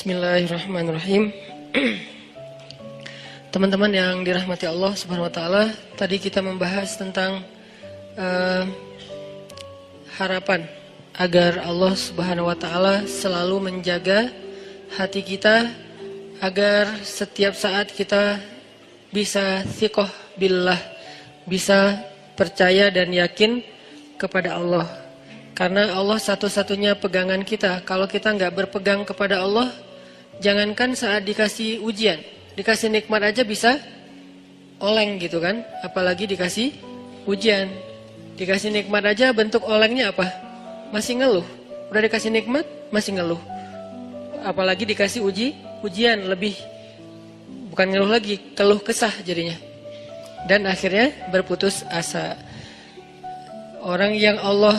Bismillahirrahmanirrahim. Teman-teman yang dirahmati Allah Subhanahu wa taala, tadi kita membahas tentang harapan agar Allah Subhanahu wa taala selalu menjaga hati kita agar setiap saat kita bisa thiqah billah, bisa percaya dan yakin kepada Allah. Karena Allah satu-satunya pegangan kita. Kalau kita nggak berpegang kepada Allah, jangankan saat dikasih ujian, dikasih nikmat aja bisa oleng gitu kan. Apalagi dikasih ujian. Dikasih nikmat aja bentuk olengnya apa? Masih ngeluh. Udah dikasih nikmat, masih ngeluh. Apalagi dikasih ujian lebih, bukan ngeluh lagi, keluh kesah jadinya. Dan akhirnya berputus asa. Orang yang Allah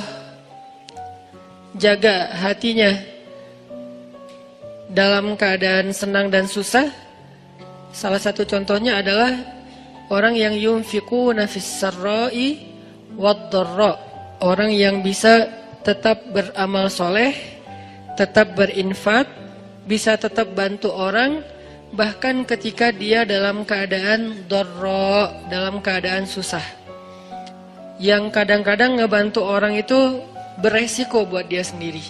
jaga hatinya dalam keadaan senang dan susah, salah satu contohnya adalah orang yang yunfiquna fis sarra'i wad dharra, orang yang bisa tetap beramal soleh, tetap berinfak, bisa tetap bantu orang bahkan ketika dia dalam keadaan dharra, dalam keadaan susah. Yang kadang-kadang ngebantu orang itu beresiko buat dia sendiri.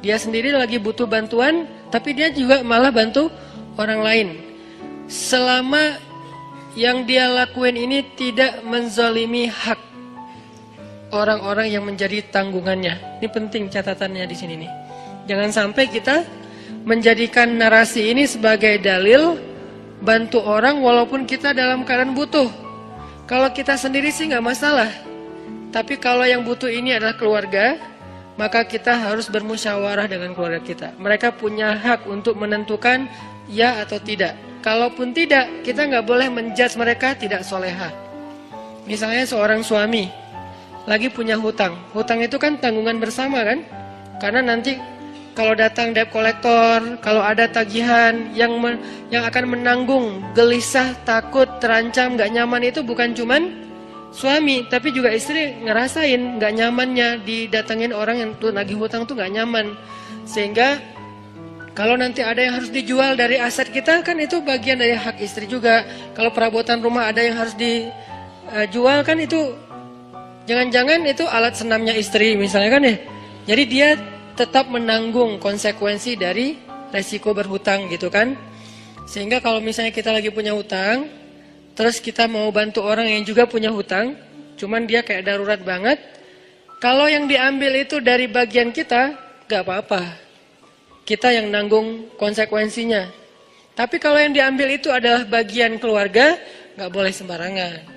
Dia sendiri lagi butuh bantuan, tapi dia juga malah bantu orang lain. Selama yang dia lakuin ini tidak menzalimi hak orang-orang yang menjadi tanggungannya. Ini penting catatannya di sini nih. Jangan sampai kita menjadikan narasi ini sebagai dalil bantu orang walaupun kita dalam keadaan butuh. Kalau kita sendiri sih nggak masalah. Tapi kalau yang butuh ini adalah keluarga, maka kita harus bermusyawarah dengan keluarga kita. Mereka punya hak untuk menentukan ya atau tidak. Kalaupun tidak, kita nggak boleh menjudge mereka tidak soleha. Misalnya seorang suami lagi punya hutang. Hutang itu kan tanggungan bersama kan? Karena nanti kalau datang debt collector, kalau ada tagihan yang akan menanggung gelisah, takut, terancam, nggak nyaman itu bukan cuman suami, tapi juga istri ngerasain gak nyamannya didatengin orang yang tuh nagih hutang tuh gak nyaman. Sehingga kalau nanti ada yang harus dijual dari aset kita, kan itu bagian dari hak istri juga. Kalau perabotan rumah ada yang harus dijual, kan itu jangan-jangan itu alat senamnya istri misalnya kan ya. Jadi dia tetap menanggung konsekuensi dari resiko berhutang gitu kan. Sehingga kalau misalnya kita lagi punya hutang, terus kita mau bantu orang yang juga punya hutang, cuman dia kayak darurat banget. Kalau yang diambil itu dari bagian kita, gak apa-apa. Kita yang nanggung konsekuensinya. Tapi kalau yang diambil itu adalah bagian keluarga, gak boleh sembarangan.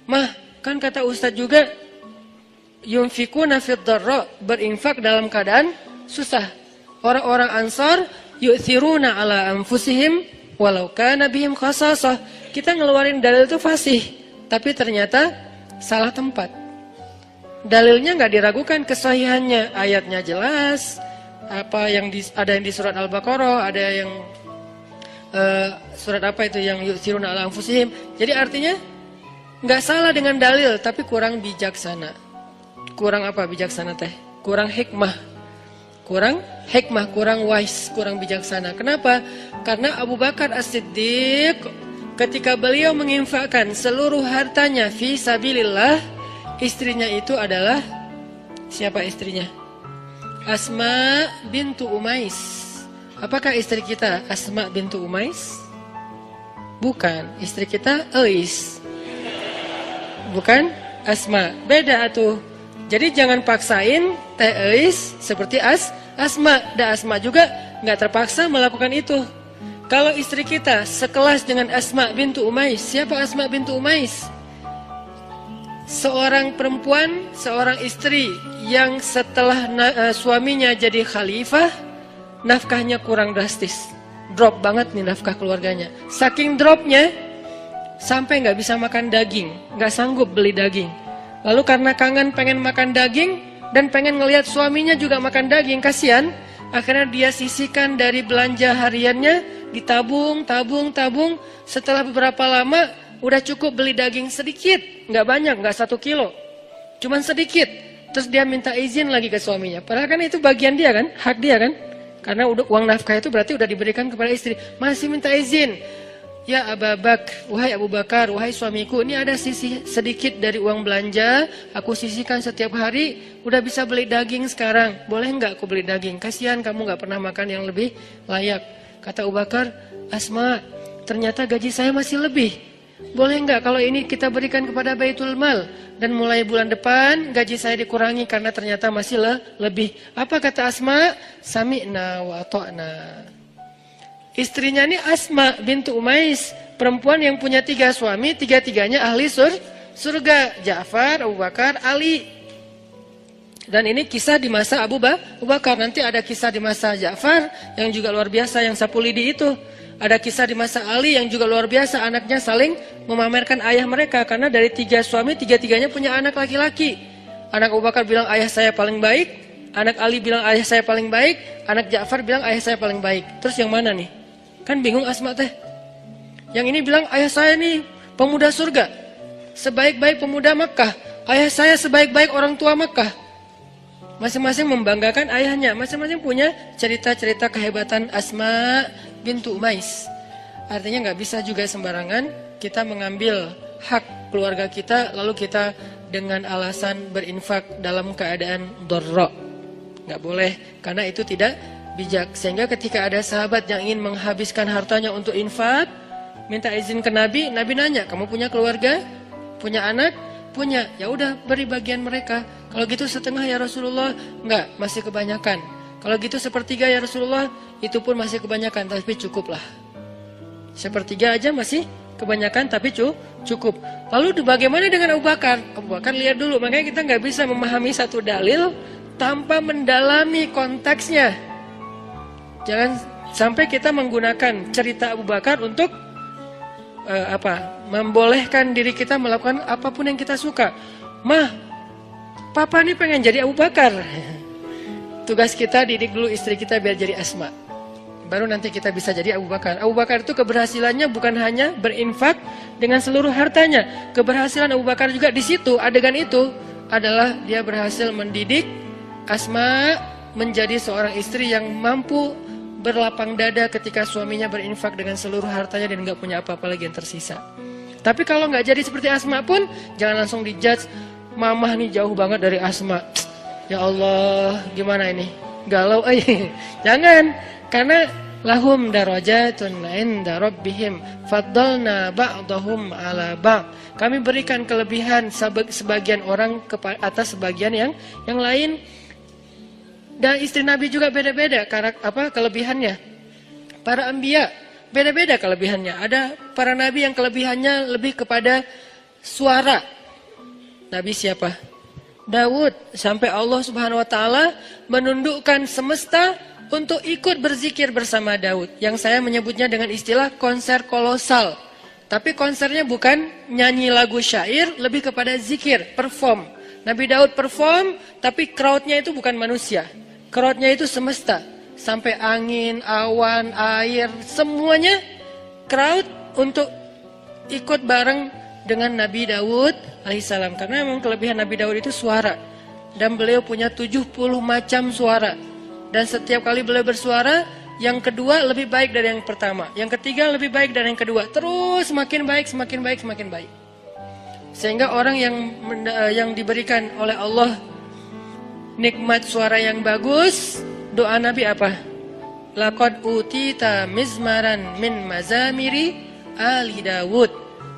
Mah, kan kata Ustadz juga, yunfikuna fid dharra, berinfak dalam keadaan susah. Orang-orang Ansar, yu'thiruna ala anfusihim, walau kana bihim khasasah. Kita ngeluarin dalil itu fasih, tapi ternyata salah tempat. Dalilnya nggak diragukan kesahihannya, ayatnya jelas. Apa yang ada yang di surat Al-Baqarah, ada yang surat apa itu yang yusiruna ala anfusihim. Jadi artinya nggak salah dengan dalil, tapi kurang bijaksana. Kurang apa bijaksana teh? Kurang hikmah. Kurang wise, kurang bijaksana. Kenapa? Karena Abu Bakar As-Siddiq ketika beliau menginfakkan seluruh hartanya fi sabilillah, istrinya itu adalah siapa istrinya? Asma bintu Umais. Apakah istri kita Asma bintu Umais? Bukan, istri kita Ais. Bukan Asma, beda atuh. Jadi jangan paksain Teh Ais seperti Asma. Dan Asma juga nggak terpaksa melakukan itu. Kalau istri kita sekelas dengan Asma bintu Umais, siapa Asma bintu Umais? Seorang perempuan, seorang istri yang setelah suaminya jadi khalifah, nafkahnya kurang drastis. Drop banget nih nafkah keluarganya. Saking dropnya, sampai nggak bisa makan daging, nggak sanggup beli daging. Lalu karena kangen pengen makan daging, dan pengen ngelihat suaminya juga makan daging, kasihan. Akhirnya dia sisihkan dari belanja hariannya, ditabung. Setelah beberapa lama, udah cukup beli daging sedikit. Nggak banyak, nggak 1 kilo. Cuman sedikit. Terus dia minta izin lagi ke suaminya. Padahal kan itu bagian dia kan, hak dia kan. Karena uang nafkah itu berarti udah diberikan kepada istri. Masih minta izin. Ya wahai Abu Bakar, wahai suamiku, ini ada sisi sedikit dari uang belanja, aku sisihkan setiap hari, udah bisa beli daging sekarang, boleh nggak aku beli daging? Kasihan kamu nggak pernah makan yang lebih layak. Kata Abu Bakar, Asma, ternyata gaji saya masih lebih. Boleh nggak kalau ini kita berikan kepada Baitul Mal, dan mulai bulan depan gaji saya dikurangi karena ternyata masih lebih. Apa kata Asma? Sami'na wa ata'na. Istrinya ini Asma bintu Umais, perempuan yang punya 3 suami, 3-tiganya ahli surga. Ja'far, Abu Bakar, Ali. Dan ini kisah di masa Abu Bakar. Nanti ada kisah di masa Ja'far yang juga luar biasa, yang sapu lidi itu. Ada kisah di masa Ali yang juga luar biasa, anaknya saling memamerkan ayah mereka. Karena dari 3 suami, 3-tiganya punya anak laki-laki. Anak Abu Bakar bilang ayah saya paling baik, anak Ali bilang ayah saya paling baik, anak Ja'far bilang ayah saya paling baik. Terus yang mana nih? Kan bingung Asma teh. Yang ini bilang ayah saya nih pemuda surga, sebaik-baik pemuda Makkah. Ayah saya sebaik-baik orang tua Makkah. Masing-masing membanggakan ayahnya. Masing-masing punya cerita-cerita kehebatan Asma bintu Umais. Artinya nggak bisa juga sembarangan kita mengambil hak keluarga kita lalu kita dengan alasan berinfak dalam keadaan dharra. Nggak boleh, karena itu tidak bijak. Sehingga ketika ada sahabat yang ingin menghabiskan hartanya untuk infak, minta izin ke Nabi, Nabi nanya, kamu punya keluarga? Punya anak? Punya. Ya udah, beri bagian mereka. Kalau gitu setengah ya Rasulullah? Enggak, masih kebanyakan. Kalau gitu sepertiga ya Rasulullah? Itu pun masih kebanyakan, tapi cukuplah. Sepertiga aja masih kebanyakan, tapi cukup. Lalu bagaimana dengan Abu Bakar? Abu Bakar lihat dulu, makanya kita nggak bisa memahami satu dalil tanpa mendalami konteksnya. Jangan sampai kita menggunakan cerita Abu Bakar untuk membolehkan diri kita melakukan apapun yang kita suka. Mah, papa nih pengen jadi Abu Bakar. Tugas kita didik dulu istri kita biar jadi Asma. Baru nanti kita bisa jadi Abu Bakar. Abu Bakar itu keberhasilannya bukan hanya berinfak dengan seluruh hartanya. Keberhasilan Abu Bakar juga di situ, adegan itu adalah dia berhasil mendidik Asma menjadi seorang istri yang mampu berlapang dada ketika suaminya berinfak dengan seluruh hartanya dan nggak punya apa-apa lagi yang tersisa. Tapi kalau nggak jadi seperti Asma pun jangan langsung dijudge, mamah nih jauh banget dari Asma. Ya Allah, gimana ini? Galau jangan, karena lahum darajatun inda rabbihim faddalna ba'dahum ala ba'd. Kami berikan kelebihan sebagian orang atas sebagian yang lain. Dan istri Nabi juga beda-beda kelebihannya. Para anbiya beda-beda kelebihannya. Ada para nabi yang kelebihannya lebih kepada suara. Nabi siapa? Daud. Sampai Allah Subhanahu wa taala menundukkan semesta untuk ikut berzikir bersama Daud. Yang saya menyebutnya dengan istilah konser kolosal. Tapi konsernya bukan nyanyi lagu syair, lebih kepada zikir, perform. Nabi Daud perform, tapi crowdnya itu bukan manusia. Crowdnya itu semesta, sampai angin, awan, air, semuanya crowd untuk ikut bareng dengan Nabi Daud alaihissalam. Karena memang kelebihan Nabi Daud itu suara. Dan beliau punya 70 macam suara. Dan setiap kali beliau bersuara, yang kedua lebih baik dari yang pertama. Yang ketiga lebih baik dari yang kedua. Terus semakin baik, semakin baik, semakin baik. Sehingga orang yang diberikan oleh Allah nikmat suara yang bagus, doa Nabi apa? Laqad utita mizmaran min mazamiri ali Dawud.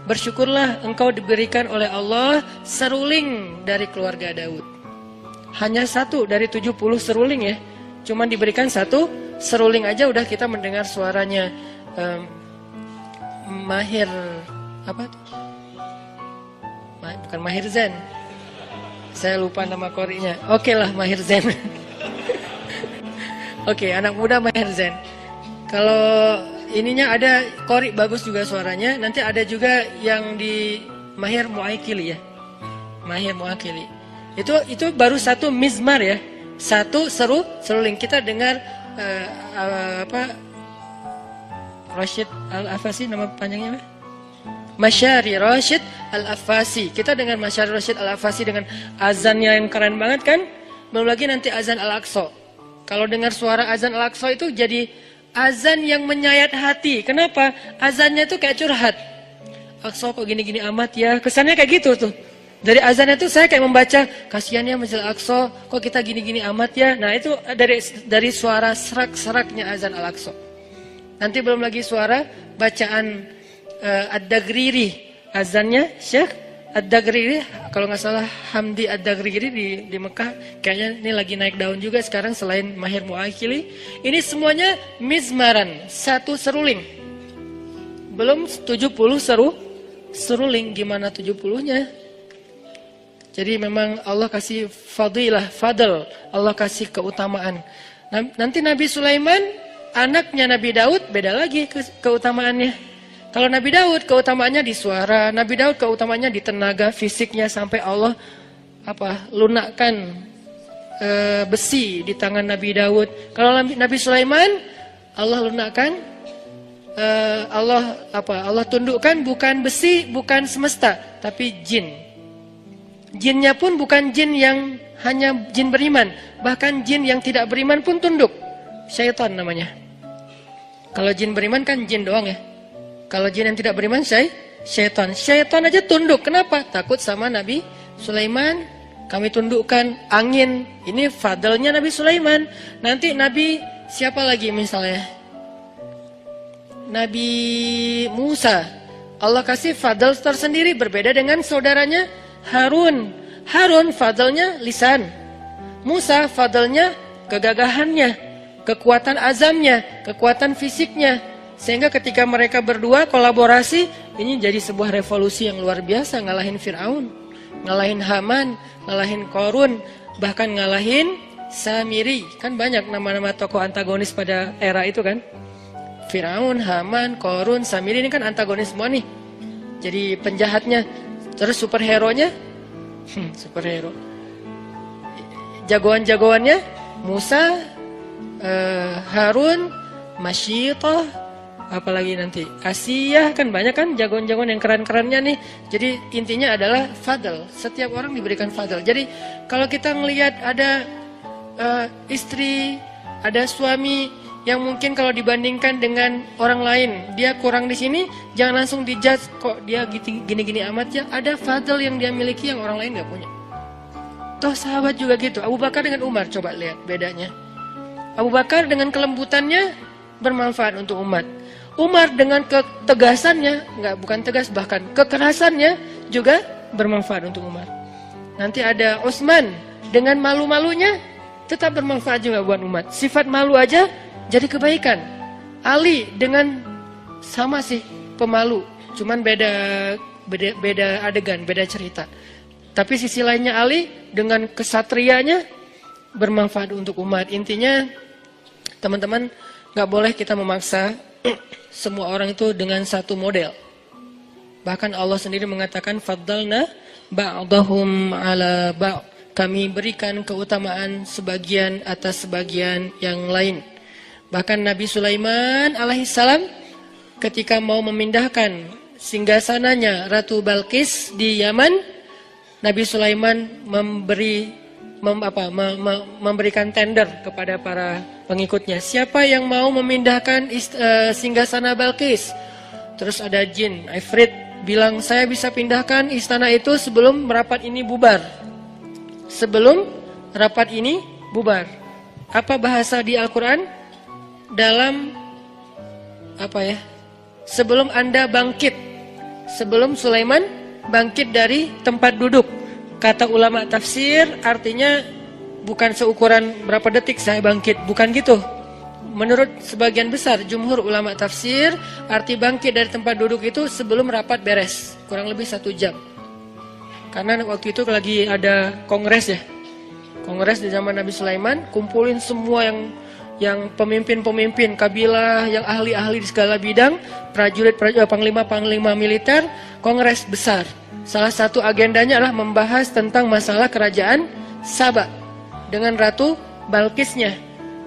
Bersyukurlah engkau diberikan oleh Allah seruling dari keluarga Daud. Hanya 1 dari 70 seruling ya. Cuman diberikan 1 seruling aja udah kita mendengar suaranya Mahir apa tuh? Bukan Mahir Zain. Saya lupa nama korinya. Oke lah, Mahir Zain. Oke, anak muda Mahir Zain. Kalau ininya ada kori bagus juga suaranya. Nanti ada juga yang di Mahir Muakili ya. Mahir Muakili. Itu baru 1 mizmar ya. 1 seruling. Kita dengar Rashid Al-Afasi nama panjangnya apa? Masyari Rashid Al-Afasi. Kita dengan Masyari Rashid Al-Afasi dengan azannya yang keren banget kan? Belum lagi nanti azan Al-Aqsa. Kalau dengar suara azan Al-Aqsa itu jadi azan yang menyayat hati. Kenapa? Azannya itu kayak curhat. Aqsa kok gini-gini amat ya. Kesannya kayak gitu tuh. Dari azannya itu saya kayak membaca, kasihannya Masjid Al-Aqsa, kok kita gini-gini amat ya. Nah itu dari suara serak-seraknya azan Al-Aqsa. Nanti belum lagi suara bacaan Ad-Dagriri. Azannya Syekh Ad-Dagriri, kalau nggak salah Hamdi Ad-Dagriri di Mekah. Kayaknya ini lagi naik daun juga sekarang selain Mahir Mu'akhili. Ini semuanya mizmaran, satu seruling. Belum 70 seruling, gimana 70-nya? Jadi memang Allah kasih fadilah, fadl, Allah kasih keutamaan. Nanti Nabi Sulaiman, anaknya Nabi Daud, beda lagi keutamaannya. Kalau Nabi Daud keutamaannya di suara, Nabi Daud keutamaannya di tenaga fisiknya sampai Allah lunakkan besi di tangan Nabi Daud. Kalau Nabi Sulaiman, Allah lunakkan Allah tundukkan bukan besi, bukan semesta, tapi jin. Jinnya pun bukan jin yang hanya jin beriman, bahkan jin yang tidak beriman pun tunduk. Syaitan namanya. Kalau jin beriman kan jin doang ya. Kalau jin yang tidak beriman syaitan. Syaitan aja tunduk. Kenapa? Takut sama Nabi Sulaiman. Kami tundukkan angin. Ini fadlnya Nabi Sulaiman. Nanti Nabi siapa lagi misalnya? Nabi Musa. Allah kasih fadl tersendiri berbeda dengan saudaranya Harun. Harun fadlnya lisan. Musa fadlnya kegagahannya, kekuatan azamnya, kekuatan fisiknya. Sehingga ketika mereka berdua kolaborasi, ini jadi sebuah revolusi yang luar biasa. Ngalahin Fir'aun, ngalahin Haman, ngalahin Qarun, bahkan ngalahin Samiri. Kan banyak nama-nama tokoh antagonis pada era itu kan. Fir'aun, Haman, Qarun, Samiri ini kan antagonis semua nih. Jadi penjahatnya. Terus superhero-nya, superhero. Jagoan-jagoannya, Musa, Harun, Masyitah, apalagi nanti Asiyah, kan banyak kan jagoan-jagoan yang keren-kerennya nih. Jadi intinya adalah fadl. Setiap orang diberikan fadl. Jadi kalau kita ngelihat ada istri, ada suami yang mungkin kalau dibandingkan dengan orang lain dia kurang di sini, jangan langsung dijudge kok dia gini-gini amat ya. Ada fadl yang dia miliki yang orang lain nggak punya. Toh sahabat juga gitu. Abu Bakar dengan Umar, coba lihat bedanya. Abu Bakar dengan kelembutannya bermanfaat untuk umat. Umar dengan ketegasannya, bukan tegas, bahkan kekerasannya juga bermanfaat untuk umat. Nanti ada Utsman dengan malu-malunya tetap bermanfaat juga buat umat. Sifat malu aja jadi kebaikan. Ali dengan sama sih pemalu, cuman beda adegan, beda cerita. Tapi sisi lainnya Ali dengan kesatrianya bermanfaat untuk umat. Intinya teman-teman, nggak boleh kita memaksa semua orang itu dengan satu model. Bahkan Allah sendiri mengatakan faddalna ba'dahum ala ba'd. Kami berikan keutamaan sebagian atas sebagian yang lain. Bahkan Nabi Sulaiman alaihissalam ketika mau memindahkan singgasananya Ratu Balqis di Yaman, Nabi Sulaiman memberikan tender kepada para pengikutnya. Siapa yang mau memindahkan singgasana Balqis? Terus ada jin, Ifrit bilang, saya bisa pindahkan istana itu sebelum rapat ini bubar. Sebelum rapat ini bubar. Apa bahasa di Al-Quran? Dalam sebelum Anda bangkit, sebelum Sulaiman bangkit dari tempat duduk. Kata ulama tafsir artinya bukan seukuran berapa detik saya bangkit, bukan gitu. Menurut sebagian besar jumhur ulama tafsir, arti bangkit dari tempat duduk itu sebelum rapat beres, kurang lebih 1 jam. Karena waktu itu lagi ada kongres ya, kongres di zaman Nabi Sulaiman, kumpulin semua yang pemimpin-pemimpin kabilah, yang ahli-ahli di segala bidang, prajurit, panglima-panglima militer, kongres besar. Salah satu agendanya adalah membahas tentang masalah kerajaan Saba dengan Ratu Balqisnya.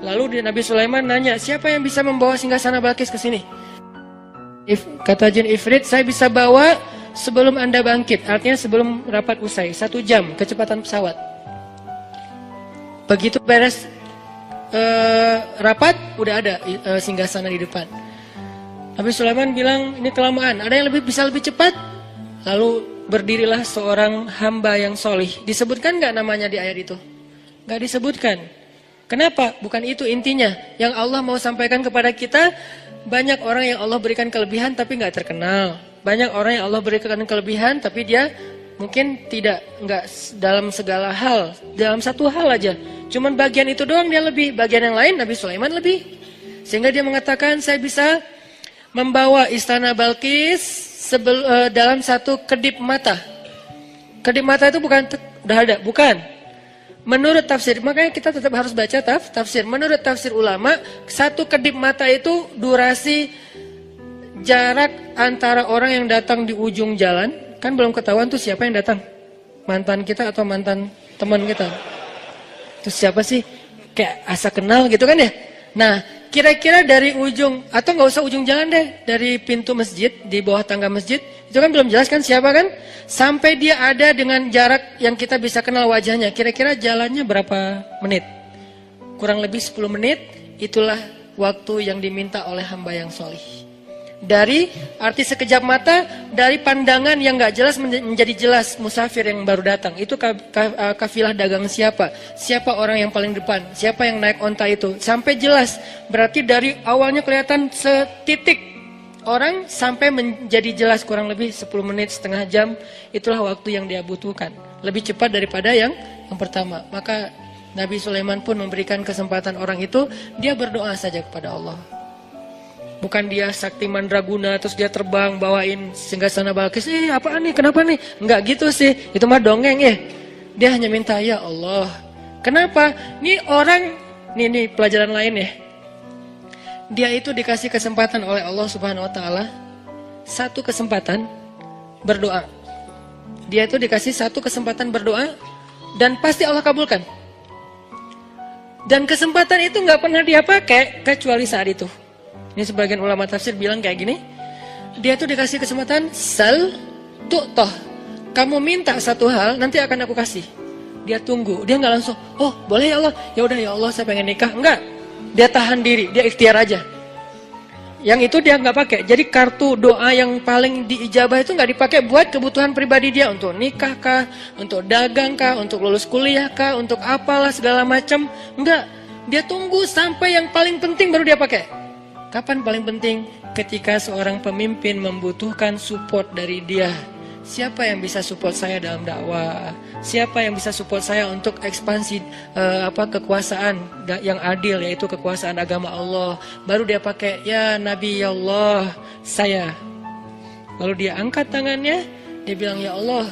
Lalu Nabi Sulaiman nanya, siapa yang bisa membawa singgasana Balqis ke sini? Kata jin Ifrit, saya bisa bawa sebelum Anda bangkit, artinya sebelum rapat usai, 1 jam kecepatan pesawat. Begitu beres rapat, udah ada singgasana di depan. Nabi Sulaiman bilang, ini kelamaan, ada yang bisa lebih cepat? Lalu berdirilah seorang hamba yang solih. Disebutkan nggak namanya di ayat itu? Nggak disebutkan. Kenapa? Bukan itu intinya. Yang Allah mau sampaikan kepada kita, banyak orang yang Allah berikan kelebihan tapi nggak terkenal. Banyak orang yang Allah berikan kelebihan tapi dia mungkin nggak dalam segala hal, dalam satu hal aja. Cuman bagian itu doang dia lebih, bagian yang lain Nabi Sulaiman lebih. Sehingga dia mengatakan, saya bisa membawa istana Balkis dalam satu kedip mata. Kedip mata itu bukan udah ada, bukan. Menurut tafsir, makanya kita tetap harus baca tafsir. Menurut tafsir ulama, satu kedip mata itu durasi jarak antara orang yang datang di ujung jalan. Kan belum ketahuan tuh siapa yang datang. Mantan kita atau mantan teman kita. Itu siapa sih? Kayak asa kenal gitu kan ya. Nah, kira-kira dari ujung, atau nggak usah ujung jalan deh, dari pintu masjid, di bawah tangga masjid, itu kan belum jelas kan siapa kan? Sampai dia ada dengan jarak yang kita bisa kenal wajahnya, kira-kira jalannya berapa menit? Kurang lebih 10 menit, itulah waktu yang diminta oleh hamba yang solih. Dari arti sekejap mata, dari pandangan yang nggak jelas menjadi jelas musafir yang baru datang. Itu kafilah dagang siapa? Siapa orang yang paling depan? Siapa yang naik onta itu? Sampai jelas. Berarti dari awalnya kelihatan setitik orang sampai menjadi jelas kurang lebih 10 menit, setengah jam. Itulah waktu yang dia butuhkan. Lebih cepat daripada yang pertama. Maka Nabi Sulaiman pun memberikan kesempatan orang itu, dia berdoa saja kepada Allah. Bukan dia sakti mandraguna terus dia terbang bawain singgasana Balkis. Apaan nih? Kenapa nih? Enggak gitu sih. Itu mah dongeng ya. Dia hanya minta, ya Allah. Kenapa? Nih orang, nih pelajaran lain ya. Dia itu dikasih kesempatan oleh Allah Subhanahu wa taala, satu kesempatan berdoa. Dia itu dikasih satu kesempatan berdoa dan pasti Allah kabulkan. Dan kesempatan itu nggak pernah dia pakai kecuali saat itu. Ini sebagian ulama tafsir bilang kayak gini. Dia tuh dikasih kesempatan, sal tu'toh. Kamu minta satu hal, nanti akan aku kasih. Dia tunggu, dia nggak langsung, oh boleh ya Allah, ya udah ya Allah saya pengen nikah. Enggak, dia tahan diri, dia ikhtiar aja. Yang itu dia nggak pakai. Jadi kartu doa yang paling diijabah itu nggak dipakai buat kebutuhan pribadi dia, untuk nikah kah, untuk dagang kah, untuk lulus kuliah kah, untuk apalah segala macam. Enggak, dia tunggu sampai yang paling penting baru dia pakai. Kapan paling penting? Ketika seorang pemimpin membutuhkan support dari dia. Siapa yang bisa support saya dalam dakwah? Siapa yang bisa support saya untuk ekspansi kekuasaan yang adil, yaitu kekuasaan agama Allah? Baru dia pakai, ya Nabi ya Allah, saya. Lalu dia angkat tangannya, dia bilang, ya Allah,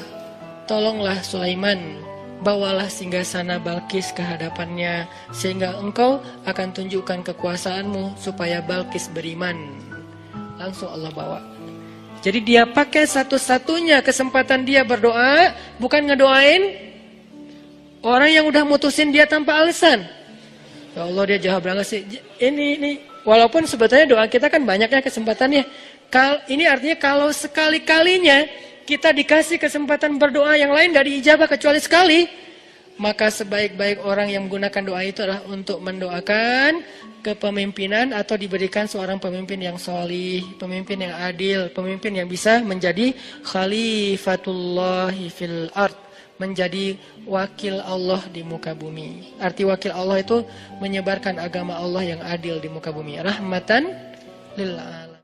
tolonglah Sulaiman, bawalah singgasana Balkis ke hadapannya, sehingga engkau akan tunjukkan kekuasaanmu supaya Balkis beriman. Langsung Allah bawa. Jadi dia pakai satu-satunya kesempatan dia berdoa, bukan ngedoain orang yang udah mutusin dia tanpa alasan. Ya Allah, dia jahat banget sih. Ini walaupun sebetulnya doa kita kan banyaknya kesempatannya. Ini artinya kalau sekali-kalinya kita dikasih kesempatan berdoa yang lain gak diijabah kecuali sekali, maka sebaik-baik orang yang menggunakan doa itu adalah untuk mendoakan kepemimpinan atau diberikan seorang pemimpin yang solih, pemimpin yang adil, pemimpin yang bisa menjadi khalifatullahi fil ard, menjadi wakil Allah di muka bumi. Arti wakil Allah itu menyebarkan agama Allah yang adil di muka bumi, rahmatan lil alamin.